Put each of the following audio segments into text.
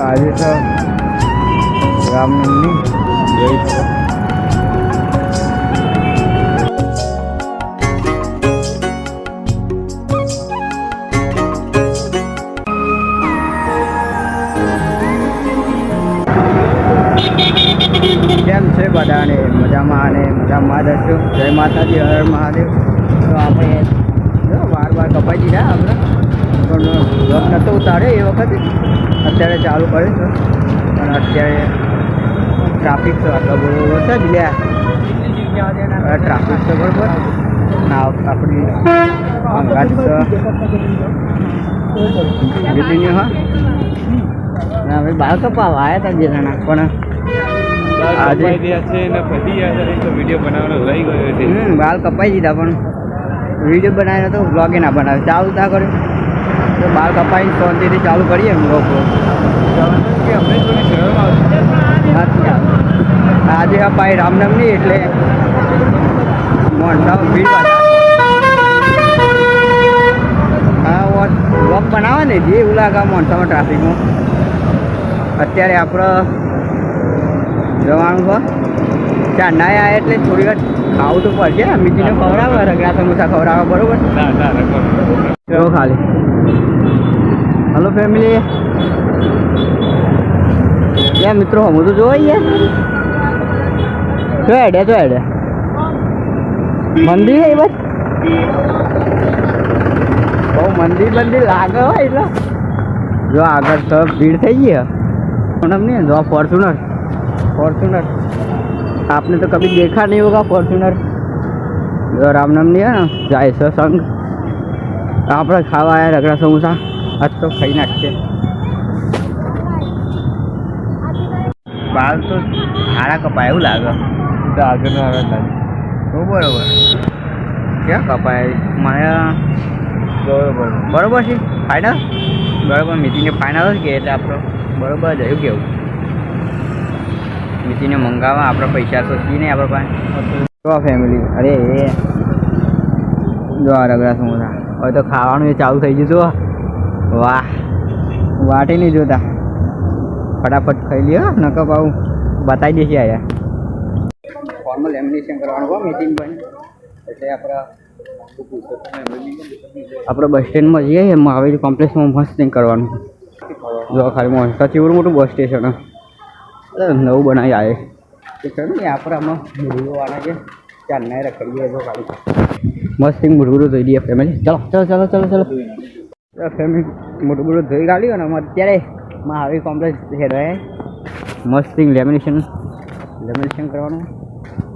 આજે તો રામનવમી જોઈ છે. કેમ છે બધાને? મજામાં અને મજામાં જ હશો. જય માતાજી, હર મહાદેવ. તો આપણે વાર કપાઈ દીધા આપણે, પણ બ્લોગ નહોતો ઉતાર્યો એ વખતે. અત્યારે ચાલુ કર્યું છે, પણ અત્યારે ટ્રાફિક તો આટલો બધો છે જ લ્યા. ટ્રાફિક તો બરાબર ના આપણી અંગાત ગીતીની હા ના ભાઈ બાળ કપાવા આવ્યા હતા જે જણા, પણ આજે વિડીયો બનાવવાનો રહી ગયો છે. બાલ કપાઈ દીધા, પણ વિડીયો બનાવીને તો બ્લોગે ના બનાવે. ચાલુ ના કર્યું તો બાલ કપાઈને શાંતિથી ચાલુ કરીએ બ્લોગ. આજે અપાય રામનવમી એટલે મોટા ભીડ હા બ્લોગ બનાવે ને જે એવું લાગે મોટામાં ટ્રાફિકમાં. અત્યારે આપણે જવાનું હોય ત્યાં ના આવ્યા એટલે થોડી વાર ખાવું તો પડશે ને. મીઠીને ખવડાવે, રગડા સમોસા ખવડાવે, બરોબર જો ખાલી. હલો ફેમિલી, યા મિત્રો હું તો જોઈએ તો હેડે મંદિર એ બસ બહુ મંદિર લાગે હોય એટલે જો આગળ તો ભીડ થઈ ગઈ नहीं जो फॉर्चूनर आपने तो कभी देखा नहीं होगा फॉर्चूनर. जो रामनवमी है ना जाए संग आप खावा आया रगड़ा समोसा आज तो खाई नाखते. बाल तो हाड़ा कपाय એવું લાગે તો આગળનો આવે થાય તો બરોબર. ક્યાં કપાય મને બરોબર છે ફાઇનલ. બરોબર મીટિંગને ફાઇનલ જ કે એટલે આપણો બરોબર જ એવું કેવું મીઠીને મંગાવવા આપણે પૈસા તો છીએ નહીં આપણે પાસે. જો ફેમિલી અરે એ જો આ રગડા સમોસા હવે તો ખાવાનું એ ચાલુ થઈ ગયું. વાહ વાટી નહીં જોતા, ફટાફટ ખાઈ લ્યો નકર પાવું બતાવી દેશે. આયા ફોર્મલ લેમિનેશન કરવાનું હોય મીટિંગ પણ એટલે આપણે બસ સ્ટેન્ડમાં જઈએ મહાવીર કોમ્પ્લેક્સમાં મસ્ત કરવાનું. જો ખાલી સચિવરું મોટું બસ સ્ટેશન નવું બનાવી આવે છે ને આપણે આમાં મુરગુવાના છે ચાલને રખડીએ. જો ખાલી મસ્ત મુરગુરું ધોઈ દઈએ ફેમિલી. ચલો ફેમિલી મુરગુરું ધોઈ કાઢ્યું ને અત્યારે મહાવીર કોમ્પ્લેક્સ રહે મસ્ત લેમિનેશન કરવાનું,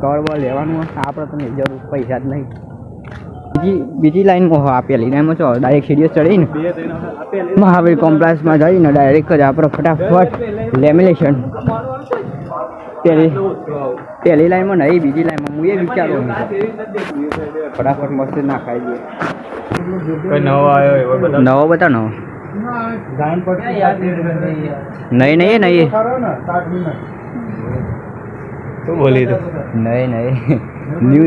કવર બળ લેવાનું. આપણે તો નહીં જરૂર, પૈસા જ નહીં. બીજી લાઈનમાં આપેલી લાઈનમાં છો ડાયરેક્ટ સીડીઓ ચડીને મહાવીર કોમ્પ્લેક્સમાં જઈને ડાયરેક્ટ જ આપણે ફટાફટ લેમિનેશન. પહેલી લાઈનમાં નહીં બીજી લાઈનમાં હું એ વિચારું ફટાફટ મસ્ત ના ખાઈ દઈએ. નવો બતા નવો નહીં શું બોલી તો નહીં ન્યू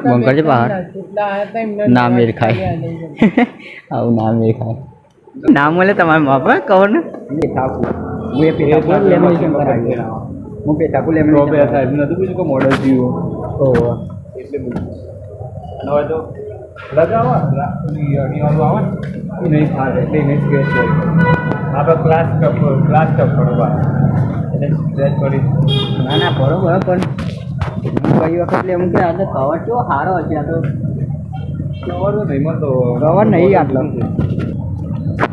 બંકર છે બહાર ના મેર ખાય આવું ના મેર ખાય નામ બોલે તમારે માપ કવર ને હું પેટાકુ લેમિનેશન નથી બીજું કોઈ મોડલ થયું એટલે તો લગાવવા આવે નહીં થાય એટલે નહીં સ્કેચ આપણે ક્લાસ ટપ કરવા એટલે સ્કેચ કરી ના બરોબર. પણ કઈ વખત એમ કે આજે કવર કેવો સારો હશે. આ તો કવર તો નહીં તો કવર નહીં આટલો.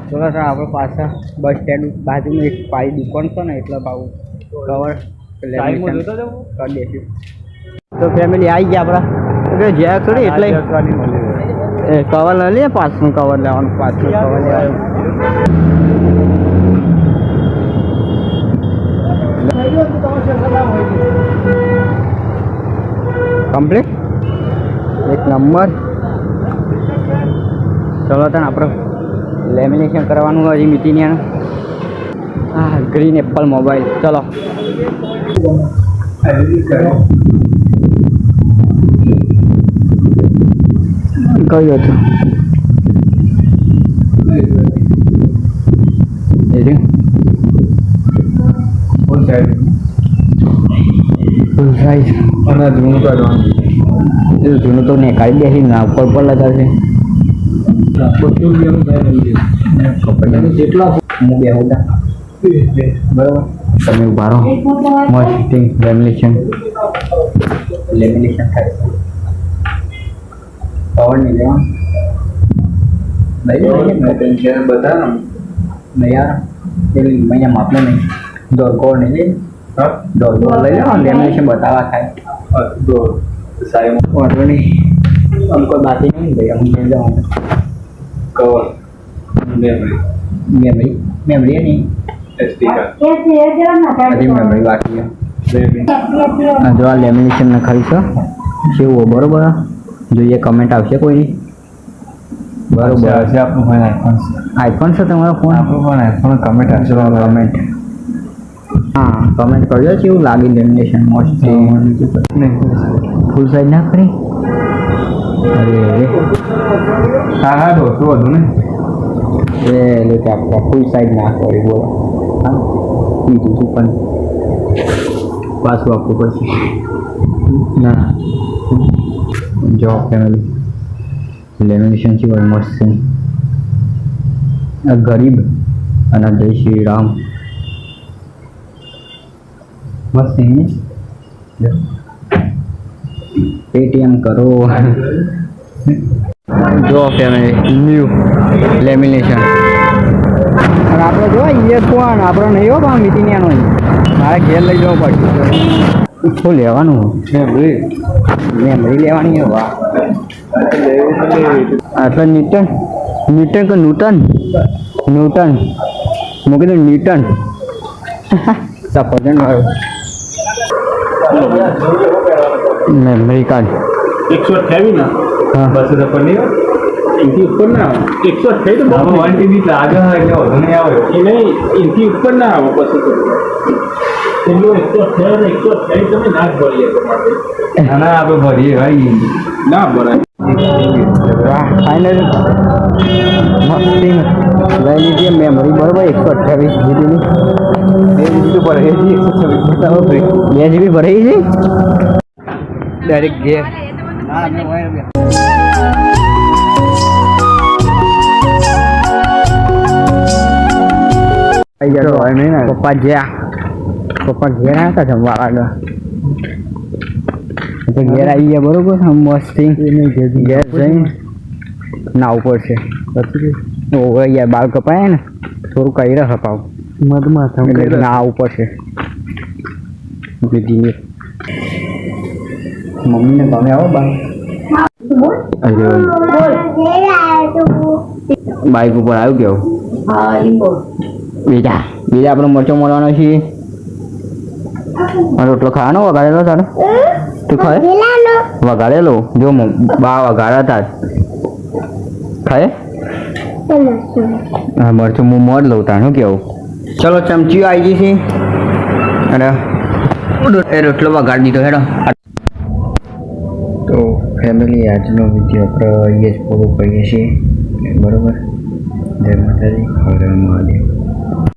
થોડા સર આપણે પાછા બસ સ્ટેન્ડ બાજુમાં એક પાઈ દુકાન છે ને એટલે ભાવ કવર કરી દઈશું. તો ફેમિલી આવી ગયા આપણા જ્યાં થોડી એટલે કવર લઈ લઈએ. પાછનું કવર લેવાનું, પાછનું કવર લેવાનું. કમ્પ્લીટ એક નંબર. ચલો તને આપણે લેમિનેશન કરવાનું હજી મીટીને. હા ગ્રીન એપલ મોબાઈલ. ચલો કહ્યું હતું છે ફૂલ સાઈઝ ફૂલ સાઈઝ અને જૂનું કાઢવાનું એ જૂનું તો ને કાઢી દે ના ઉપર પર લગાવશે ₹200 થાય કપડાં જેટલા હું બે હતા બરાબર તમે ઉભા રહો મસ્ત લેમિનેશન થાય પાવર નહીં લેવા બધા નહીં યાર પેલી મહિના માપને નહીં દોર નહીં લે દોર લઈ લેવા લેમિનેશન બતાવવા થાય સાહેબ વાંધો નહીં આમ કોઈ બાકી નહીં ભાઈ અમુક લઈ જવાનું કવર મેમરી નહીં SD કાર્ડ હજી મેમરી બાકી છે જો આ લેમિનેશન નખાવીશ કેવું બરોબર જોઈએ કમેન્ટ આવશે કોઈ બરોબર આજે આપણું ફોન આઈફોન છે તમારો ફોન આપણું પણ આઈફોન કમેન્ટ આપજો કમેન્ટ હા કમેન્ટ કરજો કેવું લાગે લેમિનેશન મસ્ત ફૂલ સાઈઝ ના કરી અરે હા હા દોસ્તો વધુ ને એ લોકો આપણે ફૂલ સાઈઝ ના કરી બોલો હા બીજું શું પણ પાછું આપવું પડશે ના જો ફેમિલી લેમિનેશન છે બહુ મસ્ત છે આ ગરીબ અને જય શ્રી રામ મસ્ત છે પેટીએમ કરો જો ફેમિલી ન્યૂ લેમિનેશન અને આપણે જો ઇયરફોન આપણો નહીં હો પણ મીટિંગનો મારે ઘેર લઈ જવું પડશે શું લેવાનું મેમરી લેવાની હે વાહ આટલા ન્યૂટન કે ન્યૂટન મૂકી દઉં ન્યૂટન સફરજન વાળું મેમરી કાર્ડ 128 ના હા બસ તો પણ ઇનથી ઉપર ના આવે 128 તો બહુ 1 TB લાગે હા એટલે વધુ નહીં આવે એ નહીં ઇનથી ઉપર ના આવે પછી તો એટલો 128 તમે ના જ ભરીએ તમારે ના આપણે ભરીએ ભાઈ ના ભરાય વાહ ફાઇનલ મસ્તી લઈ લીધી મેમરી બરોબર 128 જીબીની 2 GB ભરે 126 બતાવો ભાઈ 2 GB ભરાઈ છે ડાયરેક્ટ ઘેર પપ્પા ઘેર આવ્યા હતા જમવા આગળ ઘેર આવી ગયા બરોબર મસ્તી ઘેર જઈને નાવું પડશે પછી યાર બાળ કપાય ને થોડું કહી રહ્યા પાવ નાવું પડશે દીદી મમ્મીને ગમે આવો બા બાઈક ઉપર આવ્યું કેવું બીજા આપણો મરચો મળવાનો છે રોટલો ખાવાનો વગાડેલો તારે તું ખાય વગાડેલો જો બા વગાડ્યા હતા ખાય હા મરચું હું મર લઉં તારું કેવું ચલો ચમચીઓ આવી ગઈ છે અને એ રોટલો વગાડી દીધો હેડો તો ફેમિલી આજનો વિડીયો આપણે અહીંયા જ પૂરો કરીએ છીએ બરાબર જય માતાજી હર હર મહાદેવ